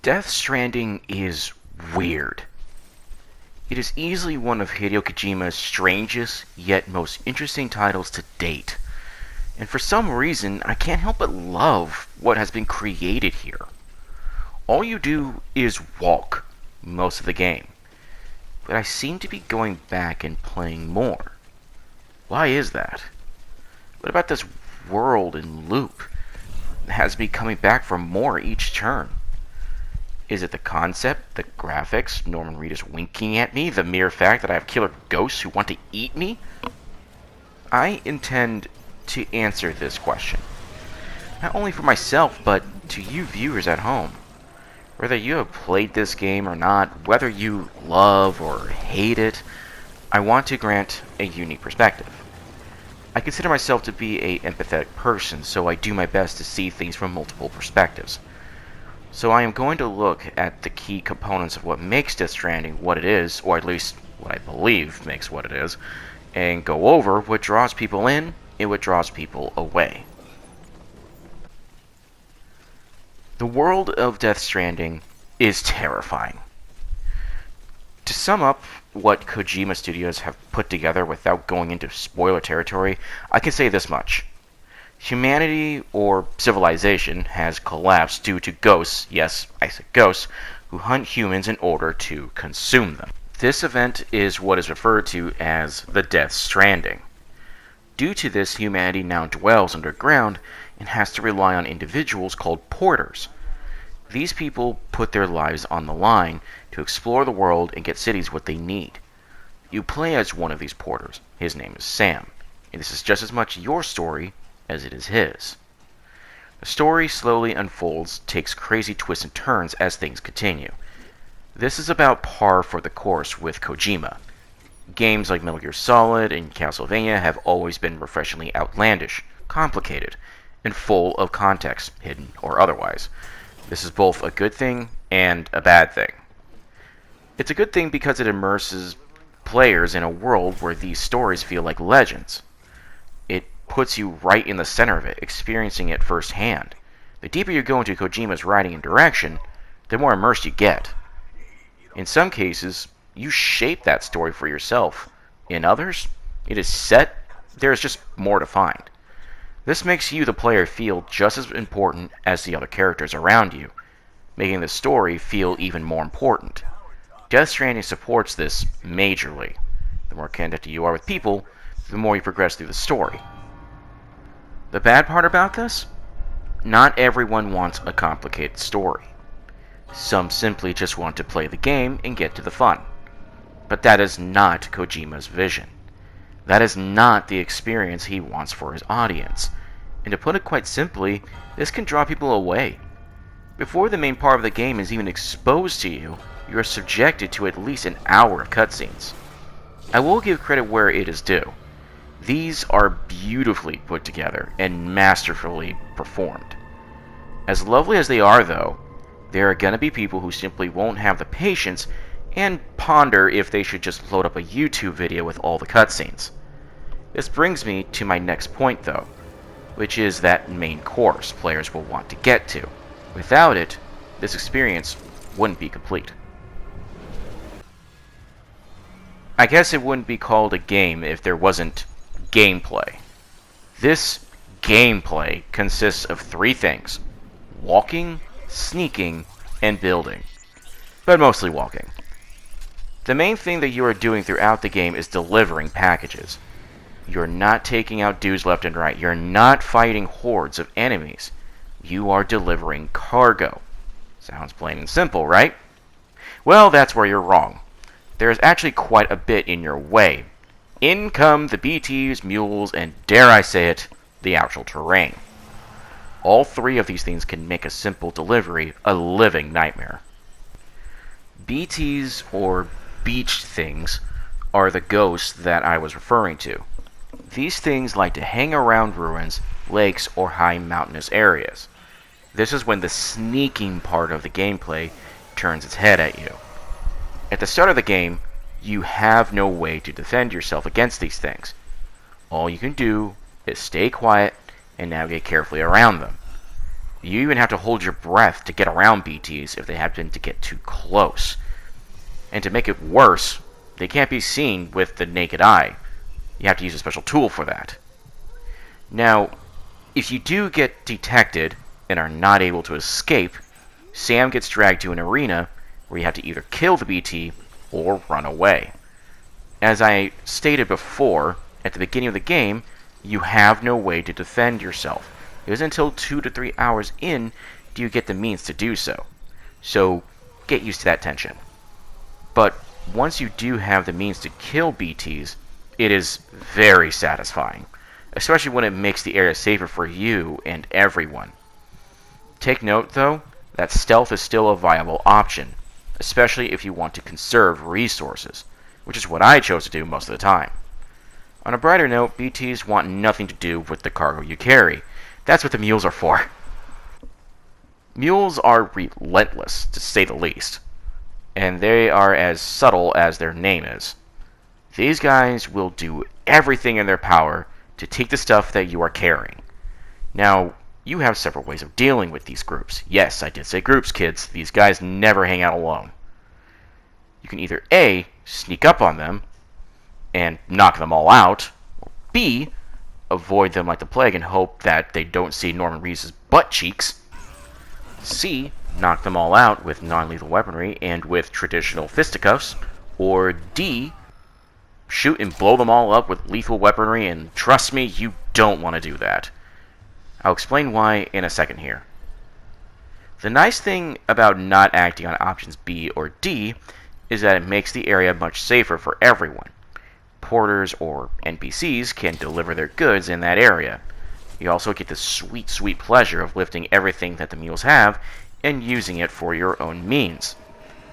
Death Stranding is weird. It is easily one of Hideo Kojima's strangest yet most interesting titles to date. And for some reason, I can't help but love what has been created here. All you do is walk most of the game, but I seem to be going back and playing more. Why is that? What about this world and loop has me coming back for more each turn? Is it the concept, the graphics, Norman Reedus winking at me, the mere fact that I have killer ghosts who want to eat me? I intend to answer this question, not only for myself, but to you viewers at home. Whether you have played this game or not, whether you love or hate it, I want to grant a unique perspective. I consider myself to be an empathetic person, so I do my best to see things from multiple perspectives. So I am going to look at the key components of what makes Death Stranding what it is, or at least what I believe makes what it is, and go over what draws people in and what draws people away. The world of Death Stranding is terrifying. To sum up what Kojima Studios have put together without going into spoiler territory, I can say this much. Humanity, or civilization, has collapsed due to ghosts, yes, I said ghosts, who hunt humans in order to consume them. This event is what is referred to as the Death Stranding. Due to this, humanity now dwells underground and has to rely on individuals called porters. These people put their lives on the line to explore the world and get cities what they need. You play as one of these porters. His name is Sam, and this is just as much your story as it is his. The story slowly unfolds, takes crazy twists and turns as things continue. This is about par for the course with Kojima. Games like Metal Gear Solid and Castlevania have always been refreshingly outlandish, complicated, and full of context, hidden or otherwise. This is both a good thing and a bad thing. It's a good thing because it immerses players in a world where these stories feel like legends. It puts you right in the center of it, experiencing it firsthand. The deeper you go into Kojima's writing and direction, the more immersed you get. In some cases, you shape that story for yourself. In others, it is set, there is just more to find. This makes you, the player, feel just as important as the other characters around you, making the story feel even more important. Death Stranding supports this majorly. The more connected you are with people, the more you progress through the story. The bad part about this? Not everyone wants a complicated story. Some simply just want to play the game and get to the fun. But that is not Kojima's vision. That is not the experience he wants for his audience. And to put it quite simply, this can draw people away. Before the main part of the game is even exposed to you, you are subjected to at least an hour of cutscenes. I will give credit where it is due. These are beautifully put together and masterfully performed. As lovely as they are, though, there are gonna be people who simply won't have the patience and ponder if they should just load up a YouTube video with all the cutscenes. This brings me to my next point, though, which is that main course players will want to get to. Without it, this experience wouldn't be complete. I guess it wouldn't be called a game if there wasn't gameplay. This gameplay consists of three things: walking, sneaking, and building. But mostly walking. The main thing that you are doing throughout the game is delivering packages. You're not taking out dudes left and right. You're not fighting hordes of enemies. You are delivering cargo. Sounds plain and simple, right? Well, that's where you're wrong. There is actually quite a bit in your way. In come the BTs, mules, and dare I say it, the actual terrain. All three of these things can make a simple delivery a living nightmare. BTs, or beach things, are the ghosts that I was referring to. These things like to hang around ruins, lakes, or high mountainous areas. This is when the sneaking part of the gameplay turns its head at you. At the start of the game, you have no way to defend yourself against these things. All you can do is stay quiet and navigate carefully around them. You even have to hold your breath to get around BTs if they happen to get too close. And to make it worse, they can't be seen with the naked eye. You have to use a special tool for that. Now, if you do get detected and are not able to escape, Sam gets dragged to an arena where you have to either kill the BT or run away. As I stated before, at the beginning of the game, you have no way to defend yourself. It isn't until 2 to 3 hours in do you get the means to do so. So, get used to that tension. But once you do have the means to kill BTs, it is very satisfying, especially when it makes the area safer for you and everyone. Take note, though, that stealth is still a viable option, especially if you want to conserve resources, which is what I chose to do most of the time. On a brighter note, BTs want nothing to do with the cargo you carry. That's what the mules are for. Mules are relentless, to say the least, and they are as subtle as their name is. These guys will do everything in their power to take the stuff that you are carrying. Now, you have several ways of dealing with these groups. Yes, I did say groups, kids. These guys never hang out alone. You can either A, sneak up on them and knock them all out, or B, avoid them like the plague and hope that they don't see Norman Reedus' butt cheeks. C, knock them all out with non-lethal weaponry and with traditional fisticuffs. Or D, shoot and blow them all up with lethal weaponry, and trust me, you don't want to do that. I'll explain why in a second here. The nice thing about not acting on options B or D is that it makes the area much safer for everyone. Porters or NPCs can deliver their goods in that area. You also get the sweet, sweet pleasure of lifting everything that the mules have and using it for your own means.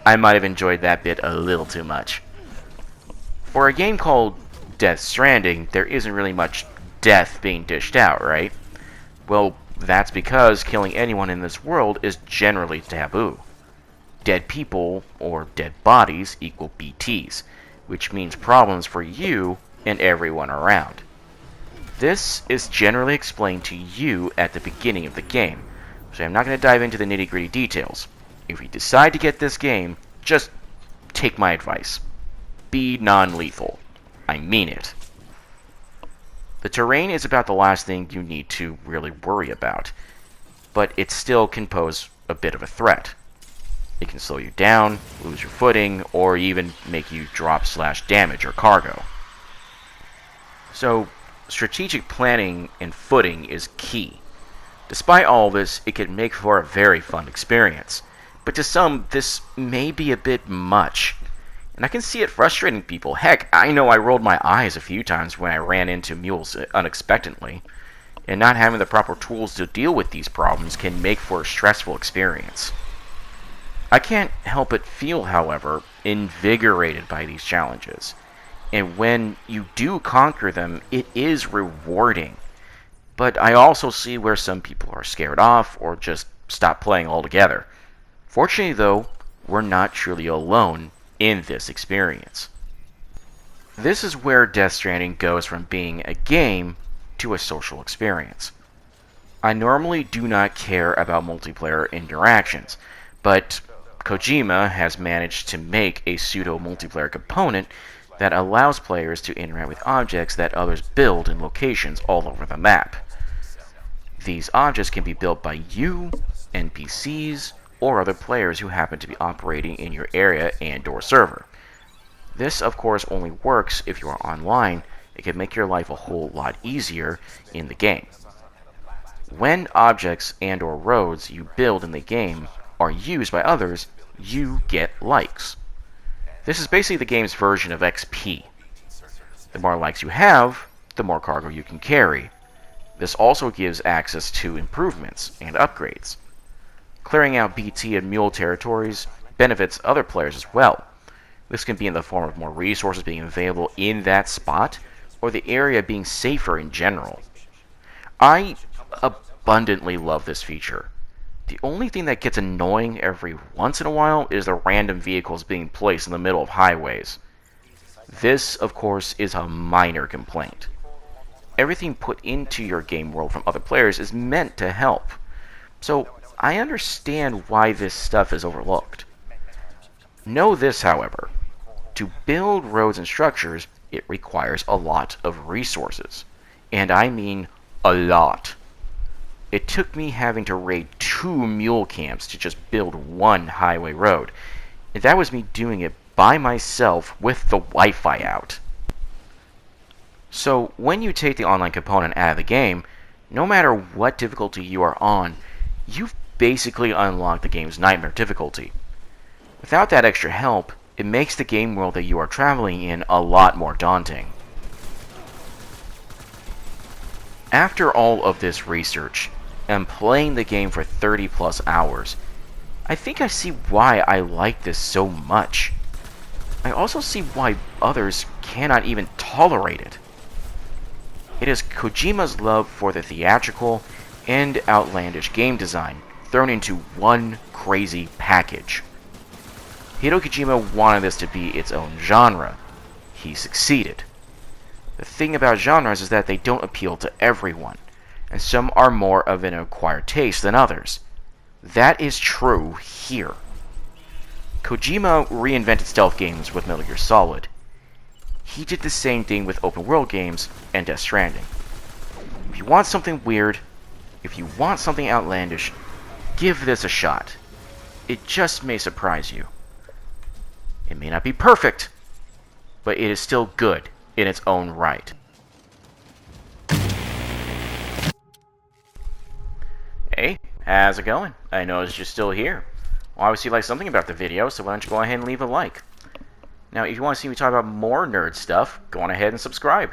I might have enjoyed that bit a little too much. For a game called Death Stranding, there isn't really much death being dished out, right? Well, that's because killing anyone in this world is generally taboo. Dead people, or dead bodies, equal BTs, which means problems for you and everyone around. This is generally explained to you at the beginning of the game, so I'm not going to dive into the nitty-gritty details. If you decide to get this game, just take my advice. Be non-lethal. I mean it. The terrain is about the last thing you need to really worry about, but it still can pose a bit of a threat. It can slow you down, lose your footing, or even make you drop/damage your cargo. So, strategic planning and footing is key. Despite all this, it can make for a very fun experience, but to some, this may be a bit much. And I can see it frustrating people. Heck, I know I rolled my eyes a few times when I ran into mules unexpectedly, and not having the proper tools to deal with these problems can make for a stressful experience. I can't help but feel, however, invigorated by these challenges. And when you do conquer them, it is rewarding. But I also see where some people are scared off or just stop playing altogether. Fortunately, though, we're not truly alone in this experience. This is where Death Stranding goes from being a game to a social experience. I normally do not care about multiplayer interactions, but Kojima has managed to make a pseudo-multiplayer component that allows players to interact with objects that others build in locations all over the map. These objects can be built by you, NPCs, or other players who happen to be operating in your area and/or server. This, of course, only works if you are online. It can make your life a whole lot easier in the game. When objects and/or roads you build in the game are used by others, you get likes. This is basically the game's version of XP. The more likes you have, the more cargo you can carry. This also gives access to improvements and upgrades. Clearing out BT and mule territories benefits other players as well. This can be in the form of more resources being available in that spot, or the area being safer in general. I abundantly love this feature. The only thing that gets annoying every once in a while is the random vehicles being placed in the middle of highways. This, of course, is a minor complaint. Everything put into your game world from other players is meant to help. So, I understand why this stuff is overlooked. Know this, however. To build roads and structures, it requires a lot of resources. And I mean a lot. It took me having to raid 2 mule camps to just build one highway road. And that was me doing it by myself with the Wi-Fi out. So when you take the online component out of the game, no matter what difficulty you are on, you've basically unlocked the game's nightmare difficulty. Without that extra help, it makes the game world that you are traveling in a lot more daunting. After all of this research, and playing the game for 30 plus hours, I think I see why I like this so much. I also see why others cannot even tolerate it. It is Kojima's love for the theatrical and outlandish game design thrown into one crazy package. Hideo Kojima wanted this to be its own genre. He succeeded. The thing about genres is that they don't appeal to everyone, and some are more of an acquired taste than others. That is true here. Kojima reinvented stealth games with Metal Gear Solid. He did the same thing with open world games and Death Stranding. If you want something weird, if you want something outlandish, give this a shot. It just may surprise you. It may not be perfect, but it is still good in its own right. Hey, how's it going? I noticed you're still here. Well, obviously you like something about the video, so why don't you go ahead and leave a like. Now, if you want to see me talk about more nerd stuff, go on ahead and subscribe.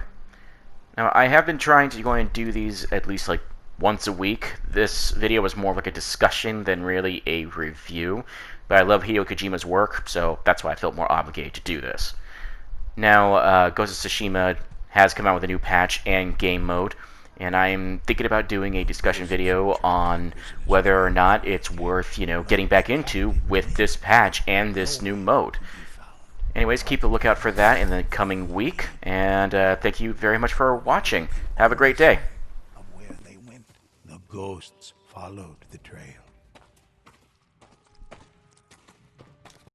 Now, I have been trying to go and do these at least like once a week. This video was more like a discussion than really a review, but I love Hideo Kojima's work, so that's why I felt more obligated to do this. Now, Ghost of Tsushima has come out with a new patch and game mode, and I'm thinking about doing a discussion video on whether or not it's worth, getting back into with this patch and this new mode. Anyways, keep a lookout for that in the coming week, and thank you very much for watching. Have a great day. Of where they went, the ghosts followed the trail.